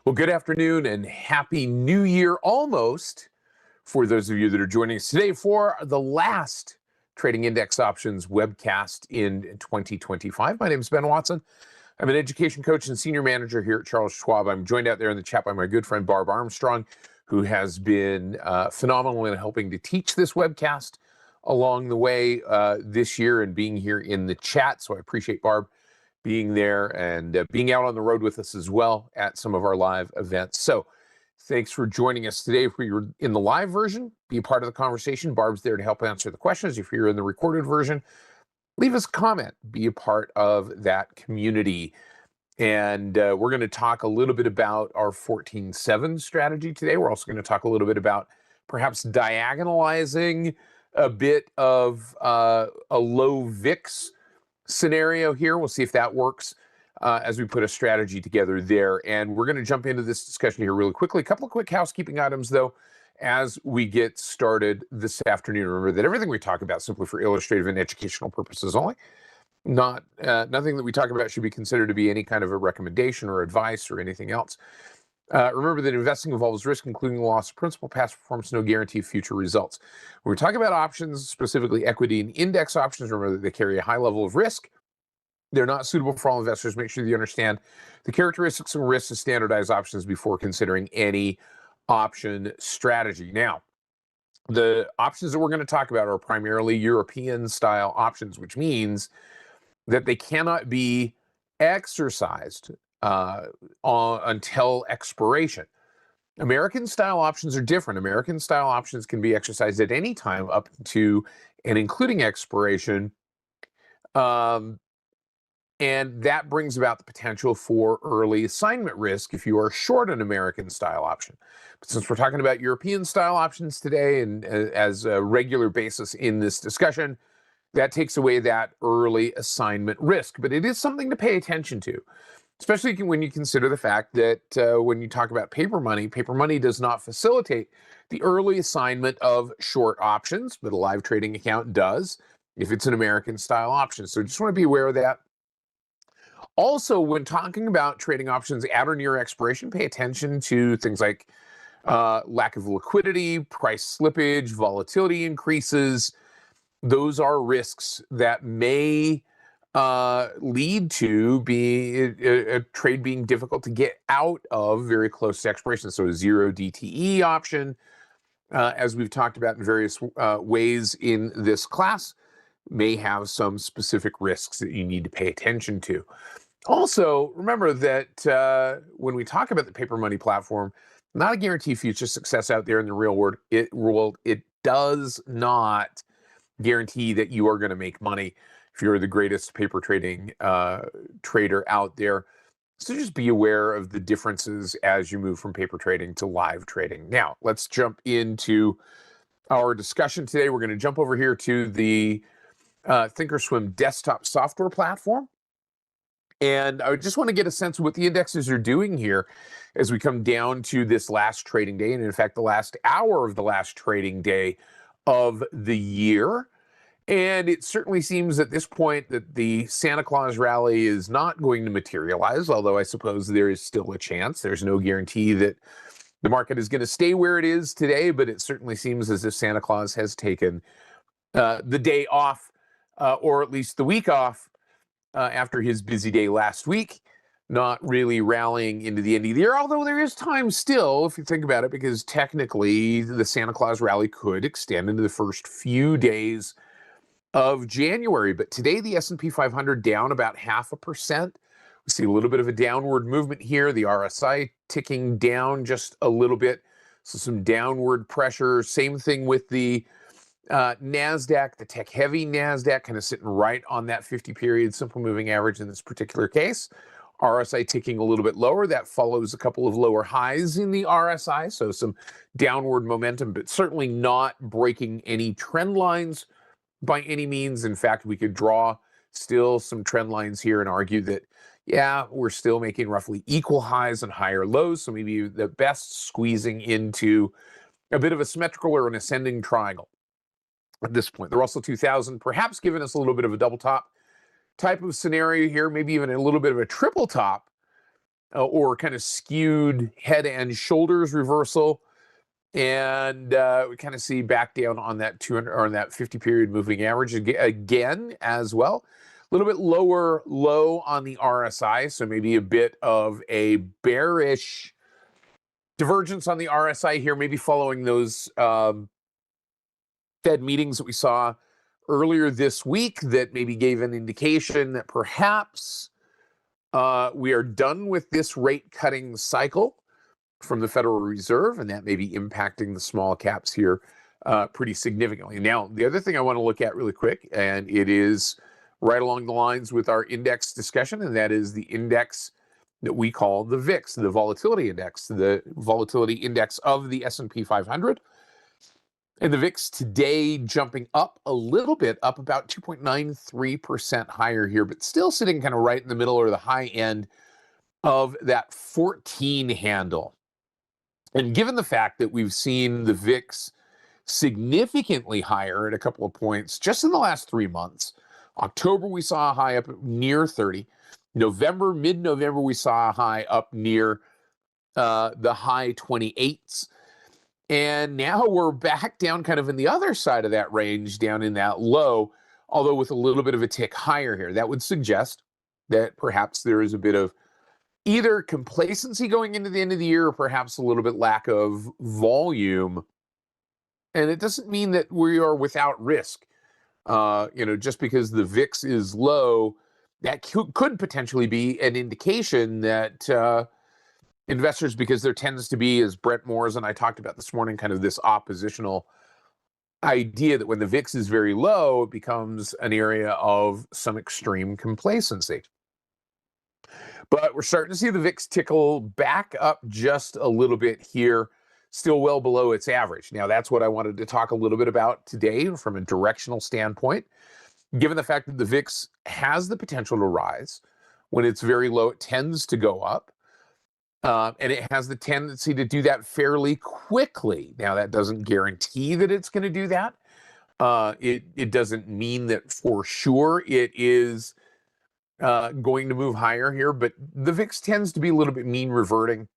Well, good afternoon and happy new year almost for those of you that are joining us today for the last Trading Index Options webcast in 2025. My name is Ben Watson. I'm an education coach and senior manager here at Charles Schwab. I'm joined out there in the chat by my good friend Barb Armstrong, who has been phenomenal in helping to teach this webcast along the way this year and being here in the chat. So I appreciate Barb being there and being out on the road with us as well at some of our live events. So thanks for joining us today. If you're in the live version, be a part of the conversation. Barb's there to help answer the questions. If you're in the recorded version, leave us a comment, be a part of that community. And we're going to talk a little bit about our 14-7 strategy today. We're also going to talk a little bit about perhaps diagonalizing a bit of a low VIX scenario here. We'll see if that works as we put a strategy together there. And we're going to jump into this discussion here really quickly. A couple of quick housekeeping items, though, as we get started this afternoon. Remember that everything we talk about simply for illustrative and educational purposes only. Nothing that we talk about should be considered to be any kind of a recommendation or advice or anything else. Remember that investing involves risk, including loss of principal, past performance, no guarantee of future results. When we're talking about options, specifically equity and index options, remember that they carry a high level of risk. They're not suitable for all investors. Make sure that you understand the characteristics and risks of standardized options before considering any option strategy. Now, the options that we're going to talk about are primarily European-style options, which means that they cannot be exercised until expiration. American-style options are different. American-style options can be exercised at any time up to and including expiration. And that brings about the potential for early assignment risk if you are short an American-style option. But since we're talking about European-style options today and as a regular basis in this discussion, that takes away that early assignment risk. But it is something to pay attention to, especially when you consider the fact that when you talk about paper money does not facilitate the early assignment of short options, but a live trading account does if it's an American-style option. So just want to be aware of that. Also, when talking about trading options at or near expiration, pay attention to things like lack of liquidity, price slippage, volatility increases. Those are risks that may lead to a trade being difficult to get out of very close to expiration. So a zero DTE option, as we've talked about in various ways in this class, may have some specific risks that you need to pay attention to. Also, remember that when we talk about the paper money platform, not a guarantee future success out there in the real world. It does not guarantee that you are going to make money if you're the greatest paper trading trader out there. So just be aware of the differences as you move from paper trading to live trading. Now, let's jump into our discussion today. We're going to jump over here to the Thinkorswim desktop software platform. And I just want to get a sense of what the indexes are doing here as we come down to this last trading day. And in fact, the last hour of the last trading day of the year. And it certainly seems at this point that the Santa Claus rally is not going to materialize, although I suppose there is still a chance. There's no guarantee that the market is going to stay where it is today, but it certainly seems as if Santa Claus has taken the day off, or at least the week off, after his busy day last week, not really rallying into the end of the year, although there is time still, if you think about it, because technically the Santa Claus rally could extend into the first few days of January. But today, the S&P 500 down about 0.5%. We see a little bit of a downward movement here. The RSI ticking down just a little bit. So some downward pressure. Same thing with the NASDAQ, the tech-heavy NASDAQ, kind of sitting right on that 50-period simple moving average in this particular case. RSI ticking a little bit lower. That follows a couple of lower highs in the RSI, so some downward momentum, but certainly not breaking any trend lines by any means. In fact, we could draw still some trend lines here and argue that, yeah, we're still making roughly equal highs and higher lows, so maybe the best squeezing into a bit of a symmetrical or an ascending triangle at this point. The Russell 2000 perhaps giving us a little bit of a double top type of scenario here, maybe even a little bit of a triple top or kind of skewed head and shoulders reversal. And we kind of see back down on that 200 or on that 50 period moving average again as well. A little bit lower low on the RSI, so maybe a bit of a bearish divergence on the RSI here, maybe following those Fed meetings that we saw earlier this week that maybe gave an indication that perhaps we are done with this rate cutting cycle from the Federal Reserve, and that may be impacting the small caps here pretty significantly. Now, the other thing I want to look at really quick, and it is right along the lines with our index discussion, and that is the index that we call the VIX, the volatility index, the volatility index of the S&P 500. And the VIX today jumping up a little bit, up about 2.93% higher here, but still sitting kind of right in the middle or the high end of that 14 handle. And given the fact that we've seen the VIX significantly higher at a couple of points just in the last 3 months, October we saw a high up near 30. November, mid-November, we saw a high up near the high 28s. And now we're back down kind of in the other side of that range, down in that low, although with a little bit of a tick higher here. That would suggest that perhaps there is a bit of either complacency going into the end of the year or perhaps a little bit lack of volume. And it doesn't mean that we are without risk. Just because the VIX is low, that could potentially be an indication that investors, because there tends to be, as Brent Moores and I talked about this morning, kind of this oppositional idea that when the VIX is very low, it becomes an area of some extreme complacency. But we're starting to see the VIX tickle back up just a little bit here, still well below its average. Now, that's what I wanted to talk a little bit about today from a directional standpoint. Given the fact that the VIX has the potential to rise, when it's very low, it tends to go up. And it has the tendency to do that fairly quickly. Now, that doesn't guarantee that it's going to do that. It doesn't mean that for sure it is going to move higher here, but the VIX tends to be a little bit mean reverting,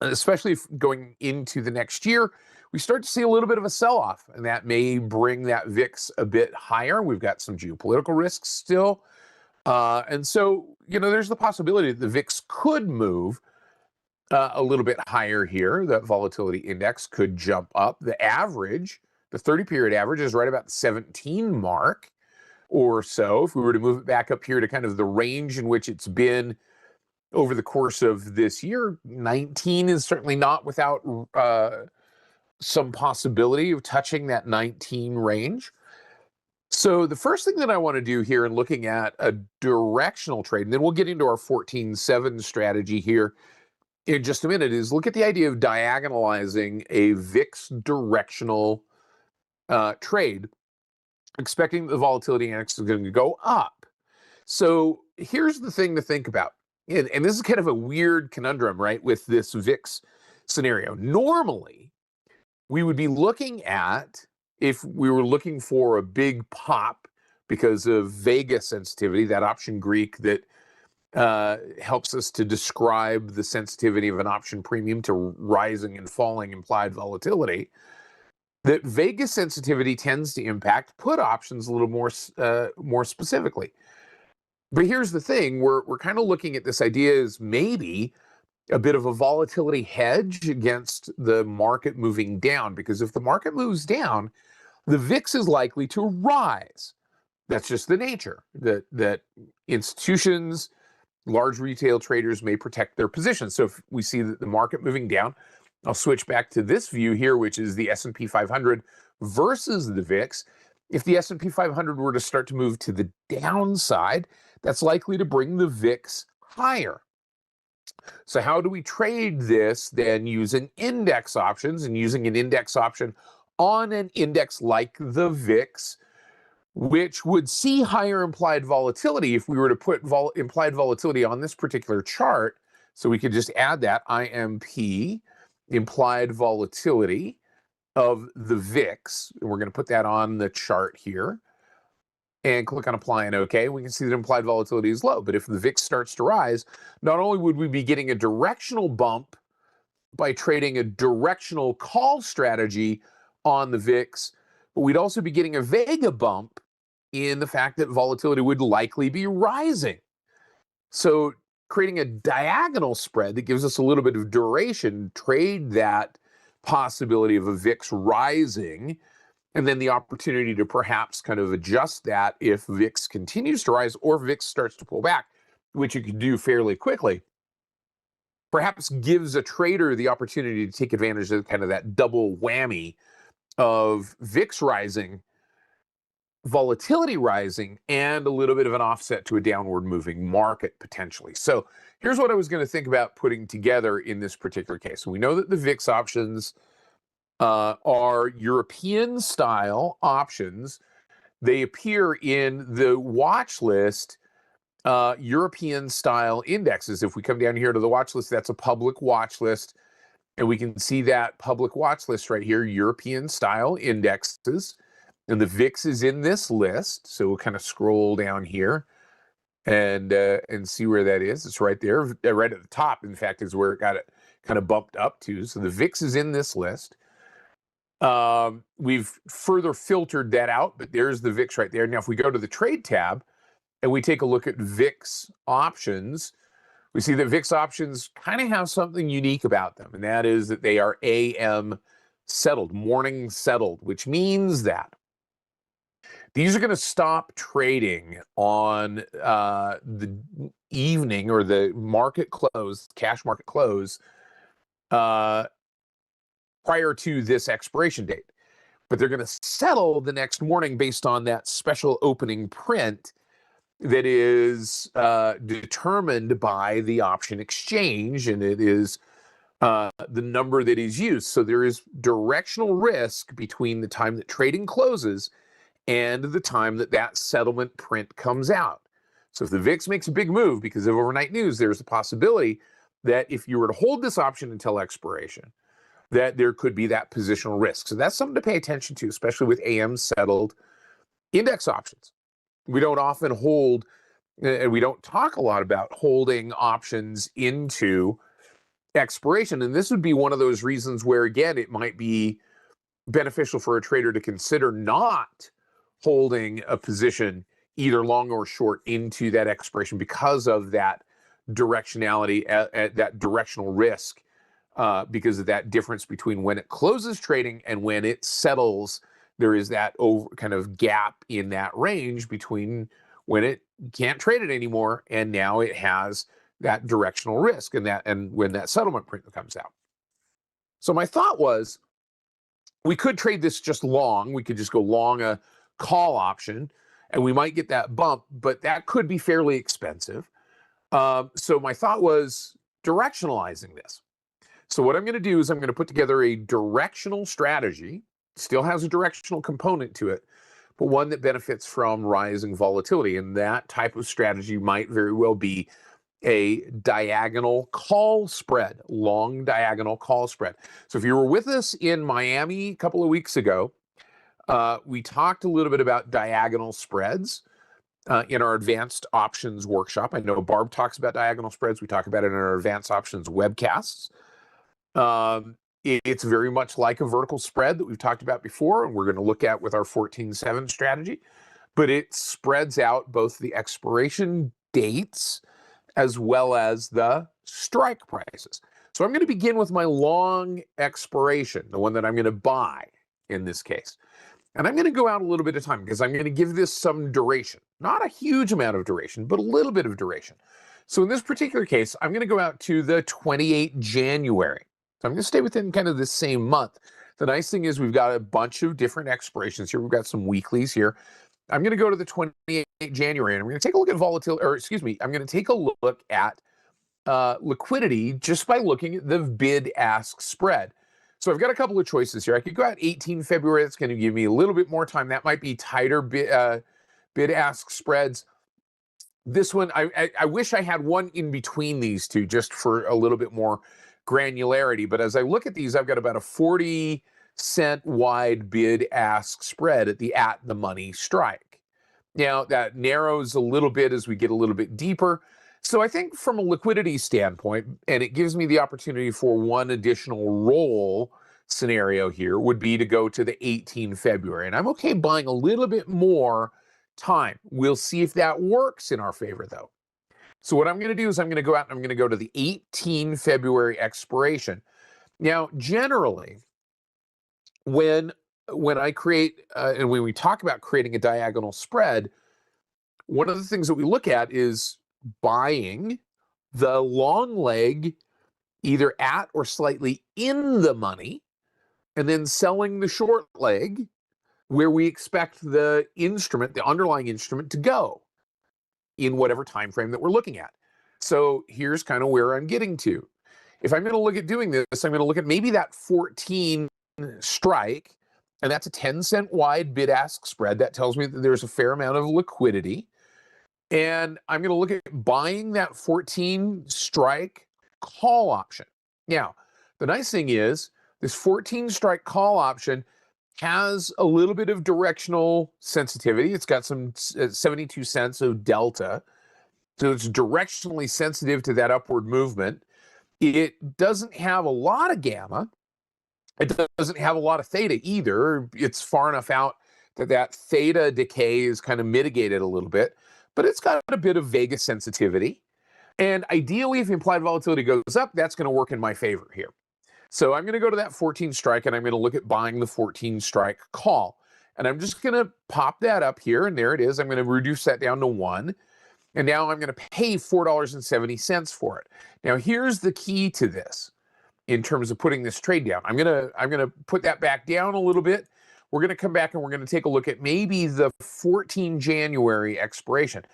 especially if going into the next year. We start to see a little bit of a sell-off, and that may bring that VIX a bit higher. We've got some geopolitical risks still. And so, there's the possibility that the VIX could move a little bit higher here. That volatility index could jump up. The average, the 30-period average, is right about the 17 mark or so. If we were to move it back up here to kind of the range in which it's been over the course of this year, 19 is certainly not without some possibility of touching that 19 range. So the first thing that I want to do here in looking at a directional trade, and then we'll get into our 14-7 strategy here in just a minute, is look at the idea of diagonalizing a VIX directional trade, expecting the volatility index is going to go up. So here's the thing to think about. And this is kind of a weird conundrum, right, with this VIX scenario. Normally, we would be looking at, if we were looking for a big pop because of Vega sensitivity, that option Greek that helps us to describe the sensitivity of an option premium to rising and falling implied volatility, that Vega sensitivity tends to impact put options a little more specifically. But here's the thing, we're kind of looking at this idea as maybe a bit of a volatility hedge against the market moving down, because if the market moves down, the VIX is likely to rise. That's just the nature that institutions, large retail traders may protect their positions. So if we see that the market moving down, I'll switch back to this view here, which is the S&P 500 versus the VIX. If the S&P 500 were to start to move to the downside, that's likely to bring the VIX higher. So how do we trade this then using index options, and using an index option on an index like the VIX, which would see higher implied volatility if we were to put implied volatility on this particular chart? So we could just add that IMP, implied volatility of the VIX, and we're going to put that on the chart here. and click on apply and OK. We can see that implied volatility is low. But if the VIX starts to rise, not only would we be getting a directional bump by trading a directional call strategy on the VIX, but we'd also be getting a Vega bump in the fact that volatility would likely be rising. So creating a diagonal spread that gives us a little bit of duration, trade that possibility of a VIX rising, and then the opportunity to perhaps kind of adjust that if VIX continues to rise or VIX starts to pull back, which you can do fairly quickly, perhaps gives a trader the opportunity to take advantage of kind of that double whammy of VIX rising, volatility rising, and a little bit of an offset to a downward moving market potentially. So here's what I was going to think about putting together in this particular case. We know that the VIX options are European style options. They appear in the watch list, European style indexes. If we come down here to the watch list, that's a public watch list. And we can see that public watch list right here, European style indexes. And the VIX is in this list. So we'll kind of scroll down here and see where that is. It's right there, right at the top, in fact, is where it got it kind of bumped up to. So the VIX is in this list. We've further filtered that out, but there's the VIX right there. Now, if we go to the trade tab and we take a look at VIX options, we see that VIX options kind of have something unique about them, and that is that they are AM settled, morning settled, which means that these are going to stop trading on the evening or the market close, cash market close, prior to this expiration date. But they're going to settle the next morning based on that special opening print that is determined by the option exchange, and it is the number that is used. So there is directional risk between the time that trading closes and the time that that settlement print comes out. So if the VIX makes a big move because of overnight news, there's a possibility that if you were to hold this option until expiration, that there could be that positional risk. So that's something to pay attention to, especially with AM settled index options. We don't often hold, and we don't talk a lot about holding options into expiration. And this would be one of those reasons where, again, it might be beneficial for a trader to consider not holding a position either long or short into that expiration because of that directionality, that directional risk, because of that difference between when it closes trading and when it settles. There is that kind of gap in that range between when it can't trade it anymore and now it has that directional risk, and when that settlement print comes out. So my thought was, we could trade this just long. We could just go long a call option and we might get that bump, but that could be fairly expensive. So my thought was directionalizing this. So what I'm going to do is I'm going to put together a directional strategy, still has a directional component to it, but one that benefits from rising volatility. And that type of strategy might very well be a diagonal call spread, long diagonal call spread. So if you were with us in Miami a couple of weeks ago, we talked a little bit about diagonal spreads in our advanced options workshop. I know Barb talks about diagonal spreads. We talk about it in our advanced options webcasts. It's very much like a vertical spread that we've talked about before, and we're going to look at with our 14-7 strategy, but it spreads out both the expiration dates as well as the strike prices. So I'm going to begin with my long expiration, the one that I'm going to buy in this case. And I'm going to go out a little bit of time because I'm going to give this some duration, not a huge amount of duration, but a little bit of duration. So in this particular case, I'm going to go out to the 28th January. So I'm going to stay within kind of the same month. The nice thing is we've got a bunch of different expirations here. We've got some weeklies here. I'm going to go to the 28th January, and I'm going to take a look at volatility, or excuse me, I'm going to take a look at liquidity just by looking at the bid-ask spread. So I've got a couple of choices here. I could go out 18 February. That's going to give me a little bit more time. That might be tighter bid-ask spreads. This one, I wish I had one in between these two just for a little bit more granularity. But as I look at these, I've got about a 40-cent wide bid-ask spread at the money strike. Now that narrows a little bit as we get a little bit deeper. So I think from a liquidity standpoint, and it gives me the opportunity for one additional roll scenario here, would be to go to the 18 February. And I'm okay buying a little bit more time. We'll see if that works in our favor though. So what I'm going to do is I'm going to go out and I'm going to go to the 18 February expiration. Now, generally, when I create and when we talk about creating a diagonal spread, one of the things that we look at is buying the long leg either at or slightly in the money, and then selling the short leg where we expect the instrument, the underlying instrument, to go in whatever time frame that we're looking at. So here's kind of where I'm getting to. If I'm going to look at doing this, I'm going to look at maybe that 14 strike, and that's a 10-cent wide bid-ask spread. That tells me that there's a fair amount of liquidity. And I'm going to look at buying that 14 strike call option. Now, the nice thing is this 14 strike call option has a little bit of directional sensitivity. It's got some 72 cents of delta. So it's directionally sensitive to that upward movement. It doesn't have a lot of gamma. It doesn't have a lot of theta either. It's far enough out that that theta decay is kind of mitigated a little bit, but it's got a bit of vega sensitivity. And ideally, if implied volatility goes up, that's going to work in my favor here. So I'm going to go to that 14 strike and I'm going to look at buying the 14 strike call. And I'm just going to pop that up here, and there it is. I'm going to reduce that down to 1. And now I'm going to pay $4.70 for it. Now here's the key to this in terms of putting this trade down. I'm going to put that back down a little bit. We're going to come back and we're going to take a look at maybe the 14 January expiration.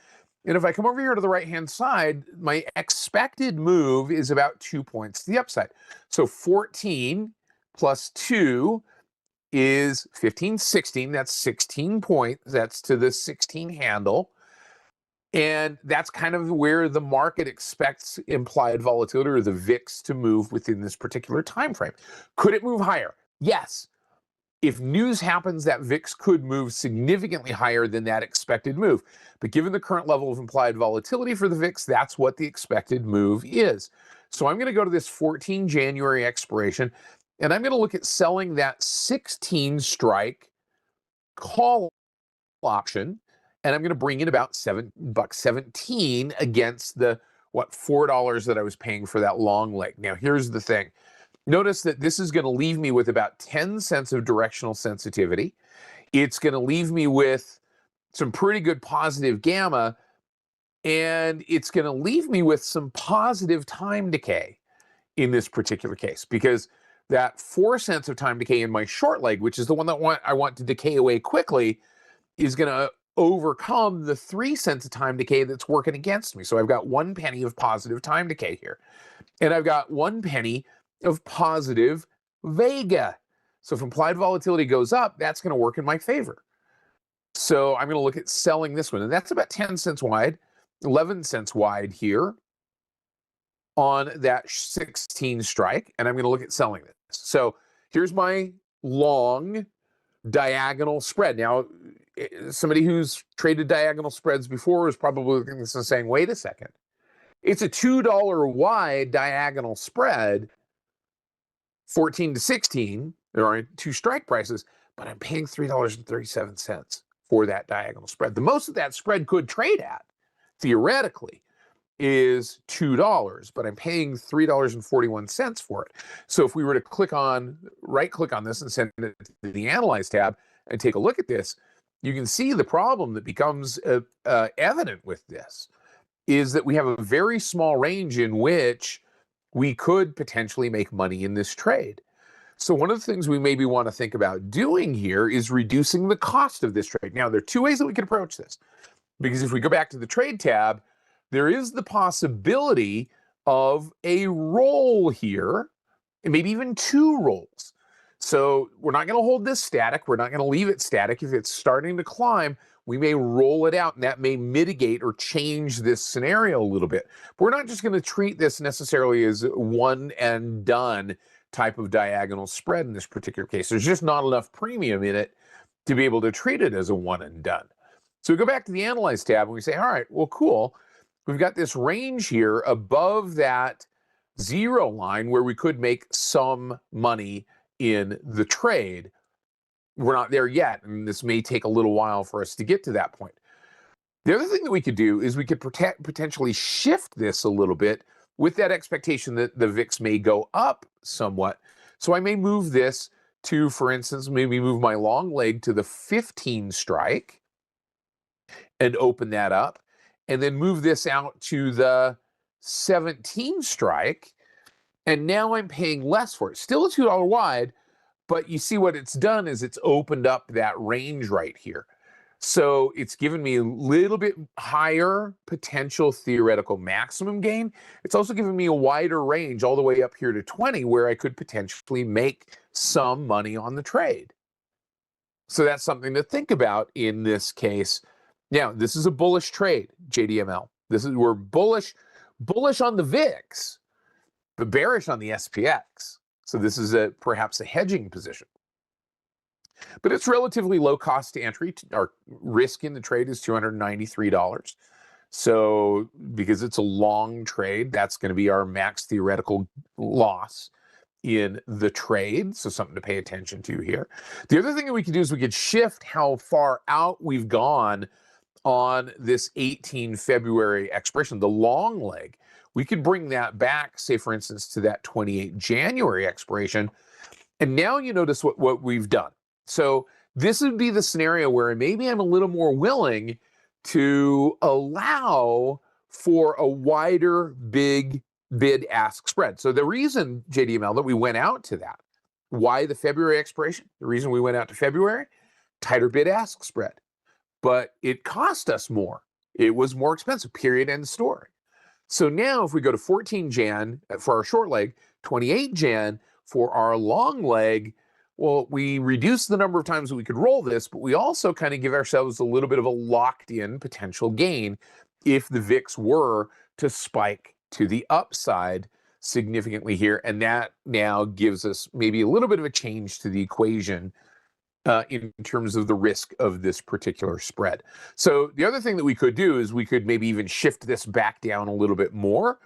And if I come over here to the right-hand side, my expected move is about 2 points to the upside. So 14 plus 2 is 15, 16. That's 16 points. That's to the 16 handle. And that's kind of where the market expects implied volatility, or the VIX, to move within this particular time frame. Could it move higher? Yes. If news happens, that VIX could move significantly higher than that expected move. But given the current level of implied volatility for the VIX, that's what the expected move is. So I'm going to go to this 14 January expiration, and I'm going to look at selling that 16 strike call option, and I'm going to bring in about $7.17 against the $4 that I was paying for that long leg. Now here's the thing. Notice that this is going to leave me with about 10 cents of directional sensitivity. It's going to leave me with some pretty good positive gamma, and it's going to leave me with some positive time decay in this particular case, because that 4 cents of time decay in my short leg, which is the one that I want to decay away quickly, is going to overcome the 3 cents of time decay that's working against me. So I've got 1 penny of positive time decay here, and I've got 1 penny of positive vega. So if implied volatility goes up, that's going to work in my favor. So I'm going to look at selling this one, and that's about 10 cents wide, 11 cents wide here on that 16 strike, and I'm going to look at selling this. So here's my long diagonal spread. Now, somebody who's traded diagonal spreads before is probably looking at this and saying, wait a second, it's a $2 wide diagonal spread, 14 to 16, there are 2 strike prices, but I'm paying $3.37 for that diagonal spread. The most of that spread could trade at, theoretically, is $2, but I'm paying $3.41 for it. So if we were to right-click on this and send it to the Analyze tab and take a look at this, you can see the problem that becomes evident with this is that we have a very small range in which we could potentially make money in this trade. So one of the things we maybe want to think about doing here is reducing the cost of this trade. Now, there are 2 ways that we can approach this, because if we go back to the Trade tab, there is the possibility of a roll here, and maybe even 2 rolls. So we're not going to hold this static. We're not going to leave it static. If it's starting to climb, we may roll it out, and that may mitigate or change this scenario a little bit. But we're not just going to treat this necessarily as one and done type of diagonal spread in this particular case. There's just not enough premium in it to be able to treat it as a one and done. So we go back to the Analyze tab and we say, all right, well, cool. We've got this range here above that 0 line where we could make some money in the trade. We're not there yet, and this may take a little while for us to get to that point. The other thing that we could do is we could potentially shift this a little bit with that expectation that the VIX may go up somewhat. So I may move this to, for instance, maybe move my long leg to the 15 strike and open that up, and then move this out to the 17 strike. And now I'm paying less for it. Still a $2 wide, but you see what it's done is it's opened up that range right here. So it's given me a little bit higher potential theoretical maximum gain. It's also given me a wider range all the way up here to 20 where I could potentially make some money on the trade. So that's something to think about in this case. Now, this is a bullish trade, JDML. We're bullish on the VIX, but bearish on the SPX. So this is perhaps a hedging position. But it's relatively low cost to entry. Our risk in the trade is $293. So because it's a long trade, that's going to be our max theoretical loss in the trade. So something to pay attention to here. The other thing that we could do is we could shift how far out we've gone on this 18 February expiration, the long leg. We could bring that back, say, for instance, to that 28 January expiration. And now you notice what we've done. So this would be the scenario where maybe I'm a little more willing to allow for a wider big bid-ask spread. So the reason, JDML, that we went out to that, why the February expiration? The reason we went out to February, tighter bid-ask spread. But it cost us more. It was more expensive, period, end of story. So now if we go to 14 Jan for our short leg, 28 Jan for our long leg, well, we reduce the number of times that we could roll this, but we also kind of give ourselves a little bit of a locked-in potential gain if the VIX were to spike to the upside significantly here. And that now gives us maybe a little bit of a change to the equation in terms of the risk of this particular spread. So the other thing that we could do is we could maybe even shift this back down a little bit more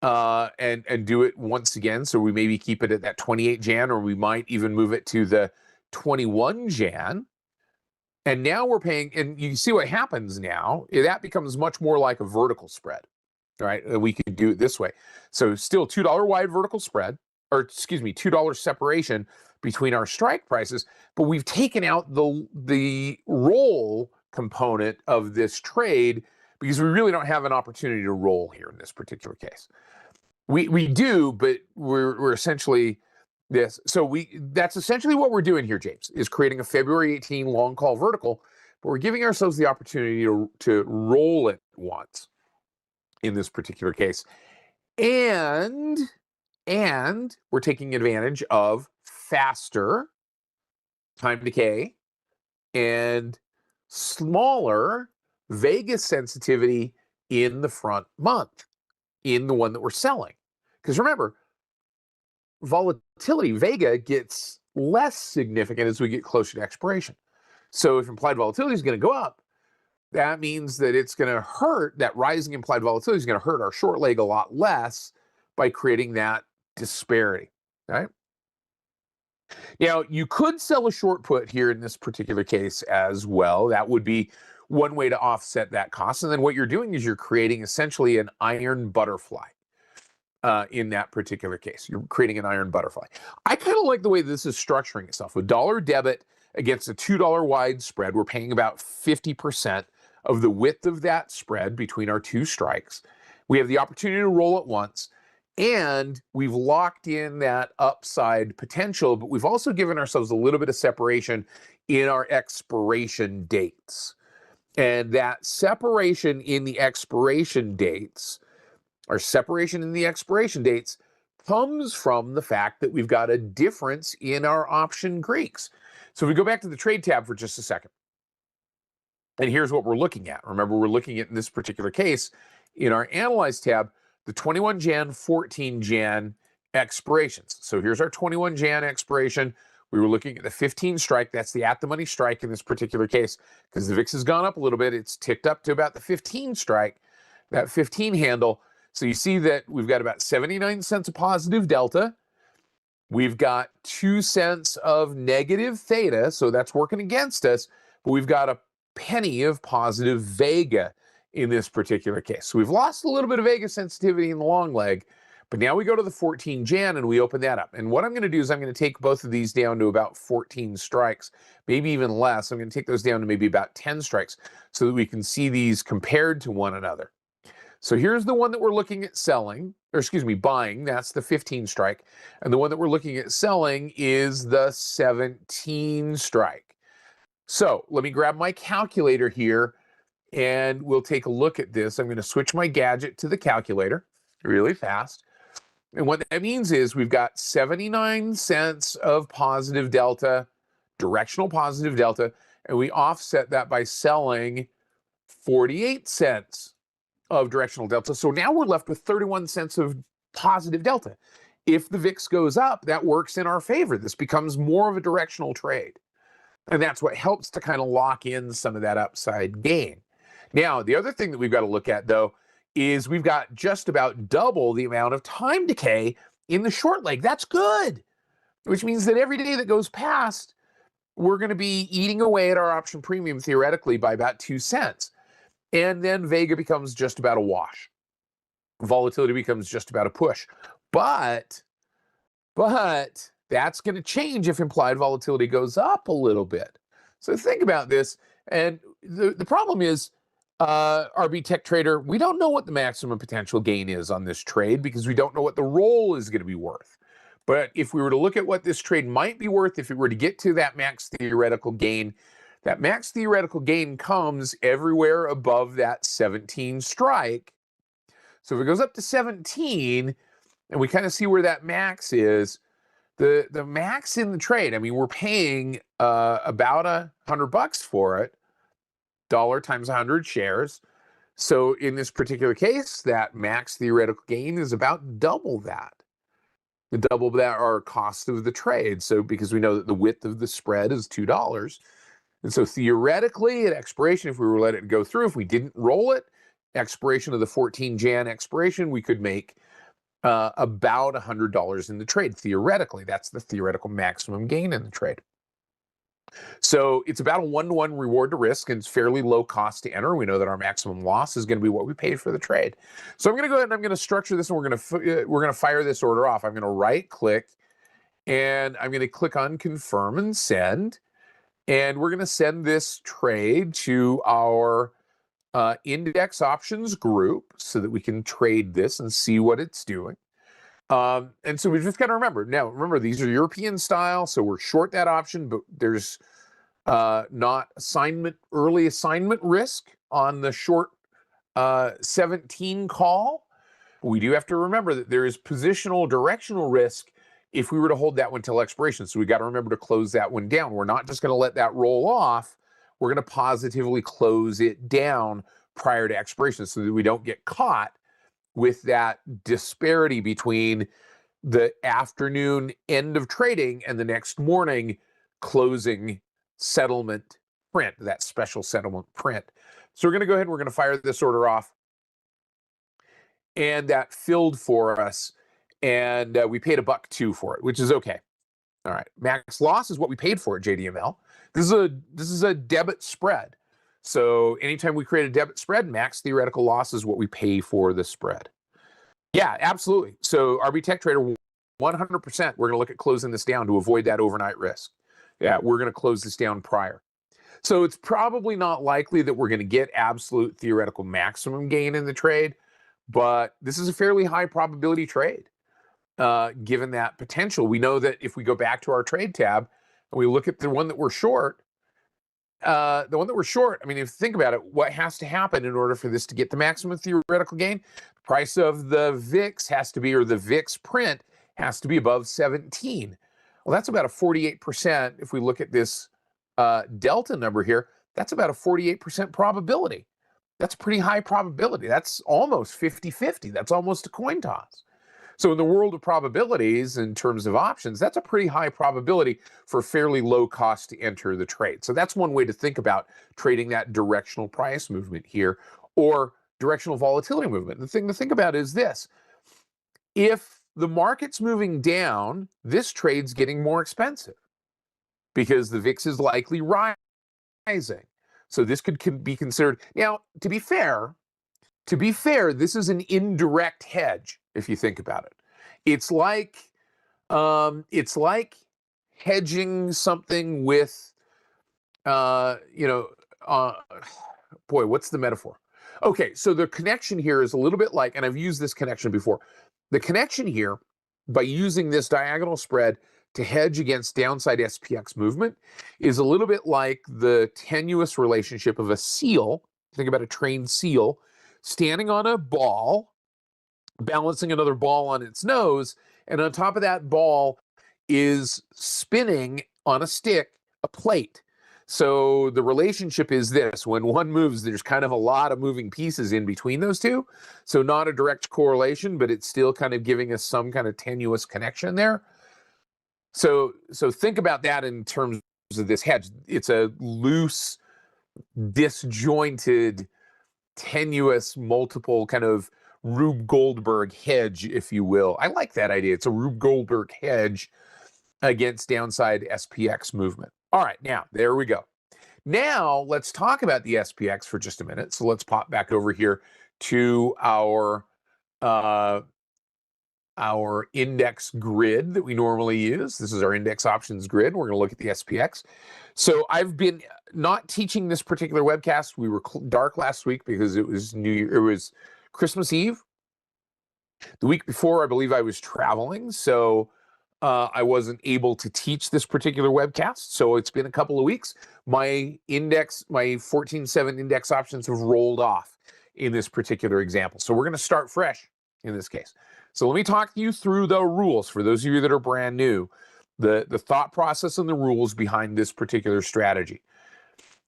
and do it once again. So we maybe keep it at that 28 Jan, or we might even move it to the 21 Jan. And now we're paying, and you see what happens now, that becomes much more like a vertical spread, right? We could do it this way. So still $2 wide vertical spread, or excuse me, $2 separation between our strike prices, but we've taken out the roll component of this trade because we really don't have an opportunity to roll here in this particular case. We do, but we're essentially this. So that's essentially what we're doing here, James, is creating a February 18 long call vertical, but we're giving ourselves the opportunity to roll it once in this particular case. And we're taking advantage of faster time decay and smaller Vega sensitivity in the front month, in the one that we're selling. Because remember, volatility, Vega, gets less significant as we get closer to expiration. So if implied volatility is going to go up, that means that it's going to hurt, that rising implied volatility is going to hurt our short leg a lot less by creating that disparity, right? Now, you could sell a short put here in this particular case as well. That would be one way to offset that cost. And then what you're doing is you're creating essentially an iron butterfly in that particular case. You're creating an iron butterfly. I kind of like the way this is structuring itself. With dollar debit against a $2 wide spread, we're paying about 50% of the width of that spread between our two strikes. We have the opportunity to roll it once. And we've locked in that upside potential, but we've also given ourselves a little bit of separation in our expiration dates. And that separation in the expiration dates, comes from the fact that we've got a difference in our option Greeks. So if we go back to the trade tab for just a second, and here's what we're looking at. Remember, we're looking at, in this particular case, in our Analyze tab, the 21 Jan, 14 Jan expirations. So here's our 21 Jan expiration. We were looking at the 15 strike. That's the at-the-money strike in this particular case, because the VIX has gone up a little bit. It's ticked up to about the 15 strike, that 15 handle. So you see that we've got about 79 cents of positive delta. We've got 2 cents of negative theta, so that's working against us, but we've got a penny of positive vega in this particular case. So we've lost a little bit of vega sensitivity in the long leg, but now we go to the 14 Jan and we open that up. And what I'm going to do is I'm going to take both of these down to about 14 strikes, maybe even less. I'm going to take those down to maybe about 10 strikes so that we can see these compared to one another. So here's the one that we're looking at selling, or excuse me, buying. That's the 15 strike. And the one that we're looking at selling is the 17 strike. So let me grab my calculator here and we'll take a look at this. I'm going to switch my gadget to the calculator really fast. And what that means is we've got 79 cents of positive delta, directional positive delta, and we offset that by selling 48 cents of directional delta. So now we're left with 31 cents of positive delta. If the VIX goes up, that works in our favor. This becomes more of a directional trade. And that's what helps to kind of lock in some of that upside gain. Now, the other thing that we've got to look at, though, is we've got just about double the amount of time decay in the short leg. That's good, which means that every day that goes past, we're going to be eating away at our option premium theoretically by about 2 cents. And then Vega becomes just about a wash. Volatility becomes just about a push. But that's going to change if implied volatility goes up a little bit. So think about this. And the problem is, RB Tech Trader, we don't know what the maximum potential gain is on this trade because we don't know what the roll is going to be worth. But if we were to look at what this trade might be worth, if it were to get to that max theoretical gain, that max theoretical gain comes everywhere above that 17 strike. So if it goes up to 17, and we kind of see where that max is, the max in the trade, I mean, we're paying about $100 for it. Dollar times 100 shares. So in this particular case, that max theoretical gain is about double that. Double that our cost of the trade. So because we know that the width of the spread is $2. And so theoretically at expiration, if we were to let it go through, if we didn't roll it, expiration of the 14 Jan expiration, we could make about $100 in the trade. Theoretically, that's the theoretical maximum gain in the trade. So it's about a 1-to-1 reward to risk, and it's fairly low cost to enter. We know that our maximum loss is going to be what we paid for the trade. So I'm going to go ahead and I'm going to structure this, and we're going to fire this order off. I'm going to right click, and I'm going to click on confirm and send, and we're going to send this trade to our index options group so that we can trade this and see what it's doing. And so we've just got to remember, now remember, these are European style, so we're short that option, but there's not early assignment risk on the short 17 call. We do have to remember that there is positional directional risk if we were to hold that one till expiration. So we got to remember to close that one down. We're not just going to let that roll off. We're going to positively close it down prior to expiration so that we don't get caught with that disparity between the afternoon end of trading and the next morning closing settlement print, that special settlement print. So we're going to go ahead and we're going to fire this order off. And that filled for us. And we paid $1.02 for it, which is okay. All right. Max loss is what we paid for at JDML. This is a debit spread. So anytime we create a debit spread, max theoretical loss is what we pay for the spread. Yeah, absolutely. So RB Tech Trader, 100%, we're going to look at closing this down to avoid that overnight risk. Yeah, we're going to close this down prior. So it's probably not likely that we're going to get absolute theoretical maximum gain in the trade, but this is a fairly high probability trade, given that potential. We know that if we go back to our trade tab and we look at the one that we're short, I mean, if you think about it, what has to happen in order for this to get the maximum theoretical gain? The price of the VIX has to be, or the VIX print has to be above 17. Well, that's about a 48%. If we look at this delta number here, that's about a 48% probability. That's a pretty high probability. That's almost 50-50. That's almost a coin toss. So in the world of probabilities, in terms of options, that's a pretty high probability for fairly low cost to enter the trade. So that's one way to think about trading that directional price movement here, or directional volatility movement. The thing to think about is this: if the market's moving down, this trade's getting more expensive because the VIX is likely rising. So this could be considered. Now, to be fair, this is an indirect hedge if you think about it. It's like hedging something with boy, what's the metaphor? Okay, so the connection here is a little bit like, and I've used this connection before. The connection here, by using this diagonal spread to hedge against downside SPX movement, is a little bit like the tenuous relationship of a seal. Think about a trained seal standing on a ball, balancing another ball on its nose, and on top of that ball is spinning on a stick a plate. So the relationship is this: when one moves, there's kind of a lot of moving pieces in between those two. So not a direct correlation, but it's still kind of giving us some kind of tenuous connection there. So think about that in terms of this hedge. It's a loose, disjointed, tenuous, multiple kind of Rube Goldberg hedge, if you will. I like that idea. It's a Rube Goldberg hedge against downside SPX movement. All right, now there we go. Now let's talk about the SPX for just a minute. So let's pop back over here to our index grid that we normally use. This is our index options grid. We're going to look at the SPX. So I've been not teaching this particular webcast. We were dark last week because it was New Year. It was Christmas Eve. The week before, I believe I was traveling, so I wasn't able to teach this particular webcast. So it's been a couple of weeks. My 14.7 index options have rolled off in this particular example. So we're going to start fresh in this case. So let me talk you through the rules for those of you that are brand new, the thought process and the rules behind this particular strategy.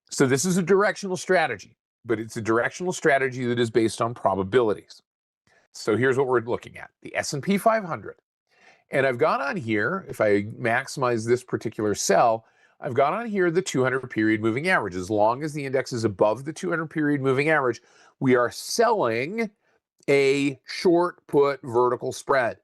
So this is a directional strategy, but it's a directional strategy that is based on probabilities. So here's what we're looking at: the S&P 500. And I've got on here, if I maximize this particular cell, I've got on here the 200 period moving average. As long as the index is above the 200 period moving average, we are selling a short put vertical spread,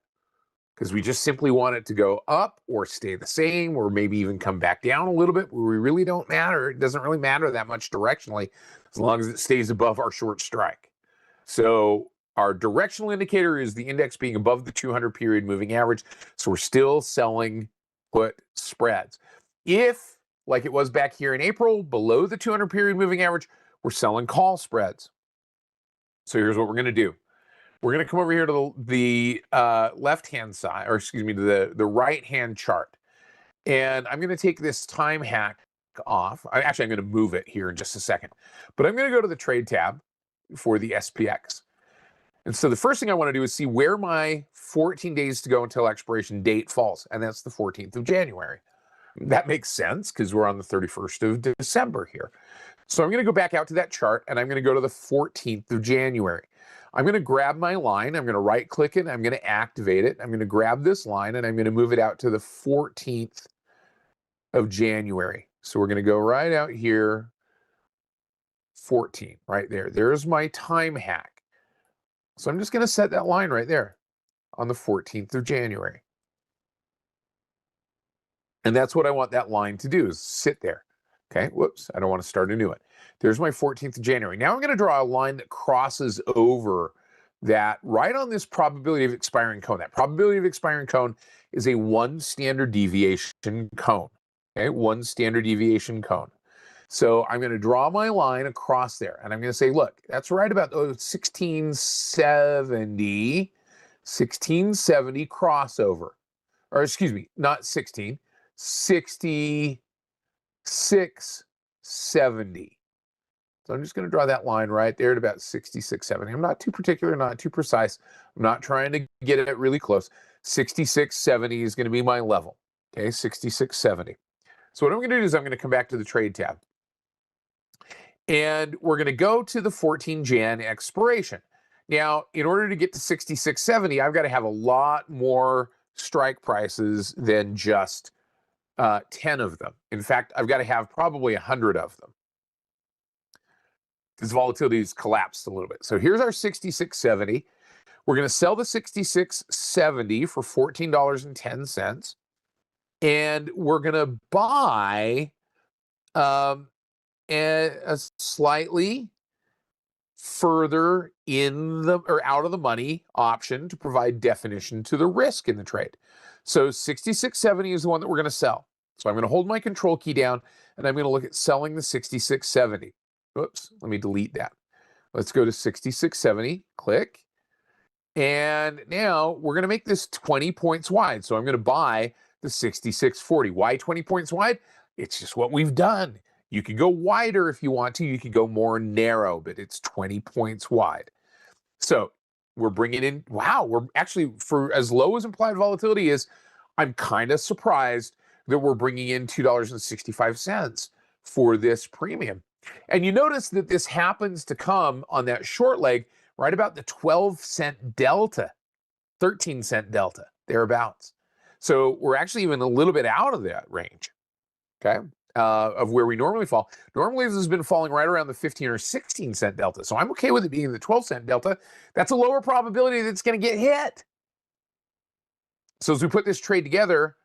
because we just simply want it to go up or stay the same, or maybe even come back down a little bit. We really don't matter. It doesn't really matter that much directionally, as long as it stays above our short strike. So our directional indicator is the index being above the 200 period moving average. So we're still selling put spreads. If, like it was back here in April, below the 200 period moving average, we're selling call spreads. So here's what we're going to do. We're going to come over here to the left-hand side, or excuse me, to the right-hand chart. And I'm going to take this time hack off. I'm going to move it here in just a second. But I'm going to go to the trade tab for the SPX. And so the first thing I want to do is see where my 14 days to go until expiration date falls. And that's the 14th of January. That makes sense because we're on the 31st of December here. So I'm going to go back out to that chart, and I'm going to go to the 14th of January. I'm going to grab my line. I'm going to right click it. I'm going to activate it. I'm going to grab this line, and I'm going to move it out to the 14th of January. So we're going to go right out here, 14, right there. There's my time hack. So I'm just going to set that line right there on the 14th of January. And that's what I want that line to do, is sit there. Okay, whoops, I don't want to start a new one. There's my 14th of January. Now I'm going to draw a line that crosses over that right on this probability of expiring cone. That probability of expiring cone is a 1 standard deviation cone. Okay, 1 standard deviation cone. So I'm going to draw my line across there, and I'm going to say, look, that's right about 1670 crossover. Or excuse me, not 16, 6670. So I'm just going to draw that line right there at about 6670. I'm not too particular, not too precise. I'm not trying to get it really close. 6670 is going to be my level. Okay, 6670. So what I'm going to do is I'm going to come back to the trade tab. And we're going to go to the 14 Jan expiration. Now, in order to get to 66.70, I've got to have a lot more strike prices than just 10 of them. In fact, I've got to have probably 100 of them because volatility has collapsed a little bit. So here's our 66.70. We're going to sell the 66.70 for $14.10. And we're going to buy a slightly further in the or out of the money option to provide definition to the risk in the trade. So 66.70 is the one that we're going to sell. So I'm going to hold my control key down and I'm going to look at selling the 66.70. Oops, let me delete that. Let's go to 66.70, click. And now we're going to make this 20 points wide. So I'm going to buy the 66.40. Why 20 points wide? It's just what we've done. You could go wider if you want to. You could go more narrow, but it's 20 points wide. So we're bringing in, wow, we're actually, for as low as implied volatility is, I'm kind of surprised that we're bringing in $2.65 for this premium. And you notice that this happens to come on that short leg right about the 12-cent delta, 13-cent delta, thereabouts. So we're actually even a little bit out of that range, okay, of where we normally fall. Normally, this has been falling right around the 15 or 16-cent delta. So I'm okay with it being the 12-cent delta. That's a lower probability that it's going to get hit. So as we put this trade together,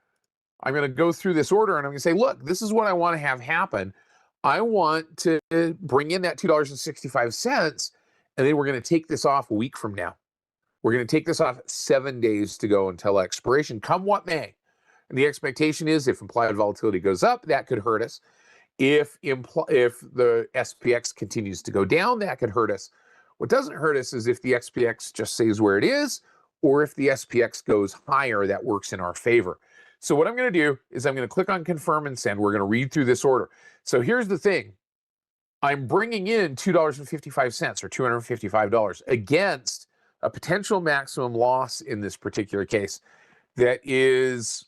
I'm going to go through this order and I'm going to say, look, this is what I want to have happen. I want to bring in that $2.65, and then we're going to take this off a week from now. We're going to take this off 7 days to go until expiration, come what may. And the expectation is if implied volatility goes up, that could hurt us. If the SPX continues to go down, that could hurt us. What doesn't hurt us is if the SPX just stays where it is, or if the SPX goes higher, that works in our favor. So what I'm going to do is I'm going to click on confirm and send. We're going to read through this order. So here's the thing. I'm bringing in $2.55 or $255 against a potential maximum loss in this particular case that is,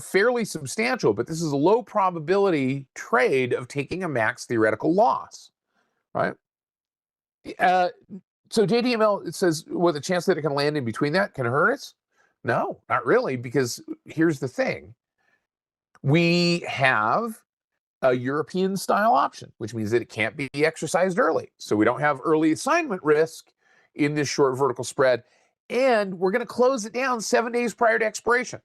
fairly substantial, but this is a low probability trade of taking a max theoretical loss, right? So JDML, it says, with a chance that it can land in between that, can it hurt us? No, not really, because here's the thing. We have a European style option, which means that it can't be exercised early. So we don't have early assignment risk in this short vertical spread. And we're going to close it down 7 days prior to expiration.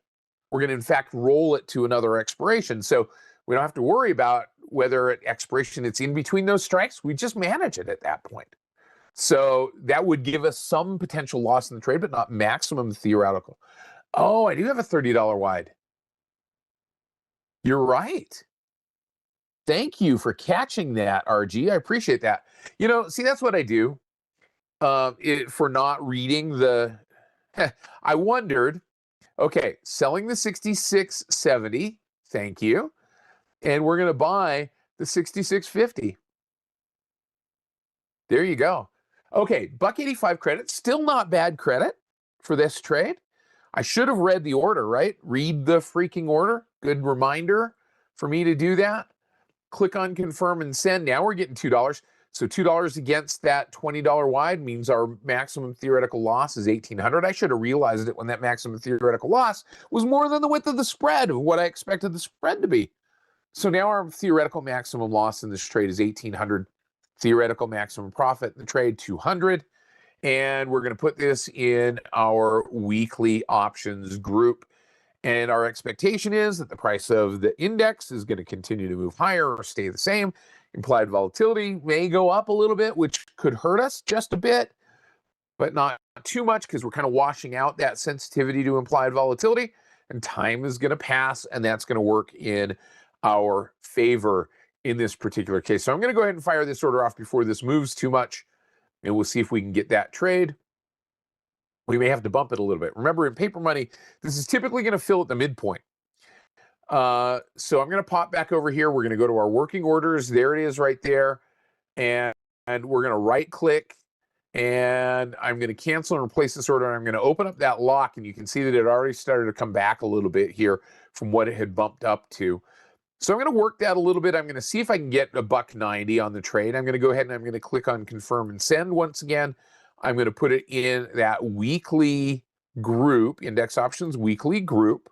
We're going to, in fact, roll it to another expiration. So we don't have to worry about whether at expiration it's in between those strikes. We just manage it at that point. So that would give us some potential loss in the trade, but not maximum theoretical. Oh, I do have a $30 wide. You're right. Thank you for catching that, RG. I appreciate that. See, that's what I do for not reading the... I wondered, okay, selling the 66.70, thank you. And we're going to buy the 66.50. There you go. Okay, $1.85 credit, still not bad credit for this trade. I should have read the order, right? Read the freaking order. Good reminder for me to do that. Click on confirm and send. Now we're getting $2. So $2 against that $20 wide means our maximum theoretical loss is $1,800. I should have realized it when that maximum theoretical loss was more than the width of the spread of what I expected the spread to be. So now our theoretical maximum loss in this trade is $1,800. Theoretical maximum profit in the trade, $200. And we're going to put this in our weekly options group. And our expectation is that the price of the index is going to continue to move higher or stay the same. Implied volatility may go up a little bit, which could hurt us just a bit, but not too much because we're kind of washing out that sensitivity to implied volatility. And time is going to pass, and that's going to work in our favor in this particular case. So I'm going to go ahead and fire this order off before this moves too much, and we'll see if we can get that trade. We may have to bump it a little bit. Remember, in paper money, this is typically going to fill at the midpoint. So I'm going to pop back over here. We're going to go to our working orders. There it is right there. And we're going to right click, and I'm going to cancel and replace this order. And I'm going to open up that lock, and you can see that it already started to come back a little bit here from what it had bumped up to. So I'm going to work that a little bit. I'm going to see if I can get a $1.90 on the trade. I'm going to go ahead and I'm going to click on confirm and send once again. I'm going to put it in that weekly group, index options weekly group.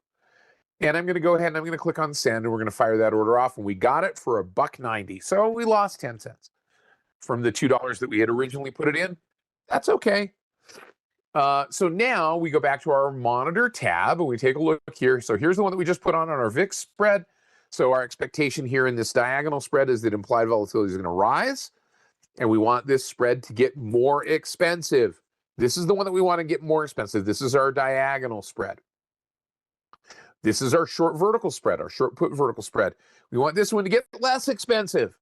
And I'm going to go ahead and I'm going to click on send, and we're going to fire that order off. And we got it for $1.90. So we lost 10 cents from the $2 that we had originally put it in. That's okay. So now we go back to our monitor tab and we take a look here. So here's the one that we just put on our VIX spread. So our expectation here in this diagonal spread is that implied volatility is going to rise. And we want this spread to get more expensive. This is the one that we want to get more expensive. This is our diagonal spread. This is our short vertical spread, our short put vertical spread. We want this one to get less expensive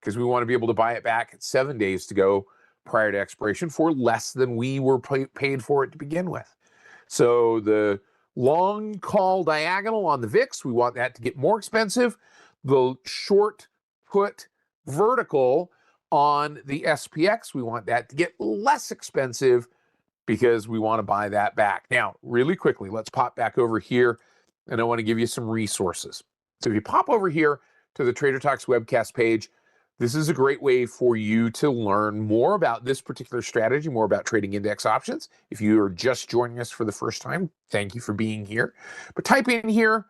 because we want to be able to buy it back at 7 days to go prior to expiration for less than we were paid for it to begin with. So the long call diagonal on the VIX, we want that to get more expensive. The short put vertical on the SPX, we want that to get less expensive because we want to buy that back. Now, really quickly, let's pop back over here, and I want to give you some resources. So if you pop over here to the Trader Talks webcast page, this is a great way for you to learn more about this particular strategy, more about trading index options. If you are just joining us for the first time, thank you for being here. But type in here,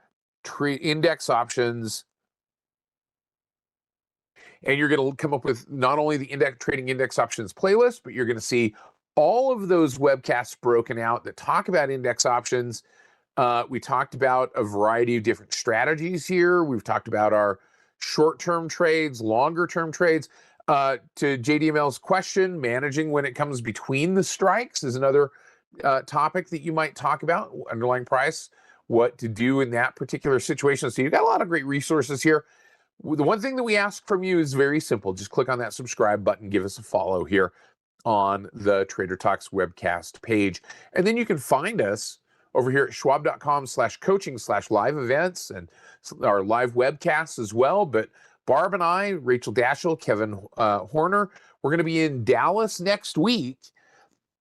index options, and you're going to come up with not only the trading index options playlist, but you're going to see all of those webcasts broken out that talk about index options. We talked about a variety of different strategies here. We've talked about our short-term trades, longer-term trades. To JDML's question, managing when it comes between the strikes is another topic that you might talk about, underlying price, what to do in that particular situation. So you've got a lot of great resources here. The one thing that we ask from you is very simple. Just click on that subscribe button, give us a follow here on the Trader Talks webcast page. And then you can find us over here at schwab.com/coaching/live events and our live webcasts as well. But Barb and I, Rachel Dashel, Kevin Horner, we're going to be in Dallas next week.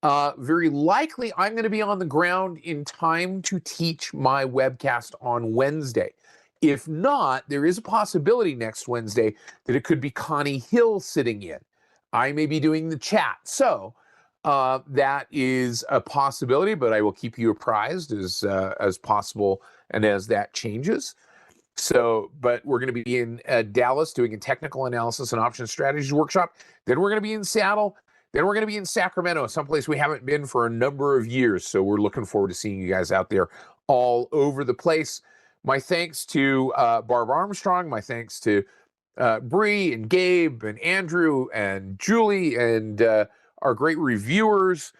Very likely, I'm going to be on the ground in time to teach my webcast on Wednesday. If not, there is a possibility next Wednesday that it could be Connie Hill sitting in. I may be doing the chat. So that is a possibility, but I will keep you apprised as possible and as that changes. So, but we're going to be in Dallas doing a technical analysis and option strategies workshop. Then we're going to be in Seattle. Then we're going to be in Sacramento, someplace we haven't been for a number of years. So we're looking forward to seeing you guys out there all over the place. My thanks to Barb Armstrong. My thanks to Bree and Gabe and Andrew and Julie and our great reviewers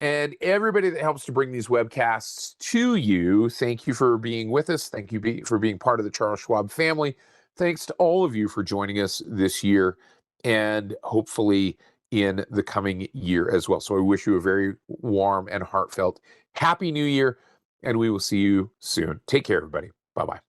and everybody that helps to bring these webcasts to you. Thank you for being with us. Thank you for being part of the Charles Schwab family. Thanks to all of you for joining us this year and hopefully in the coming year as well. So I wish you a very warm and heartfelt Happy New Year, and we will see you soon. Take care, everybody. Bye-bye.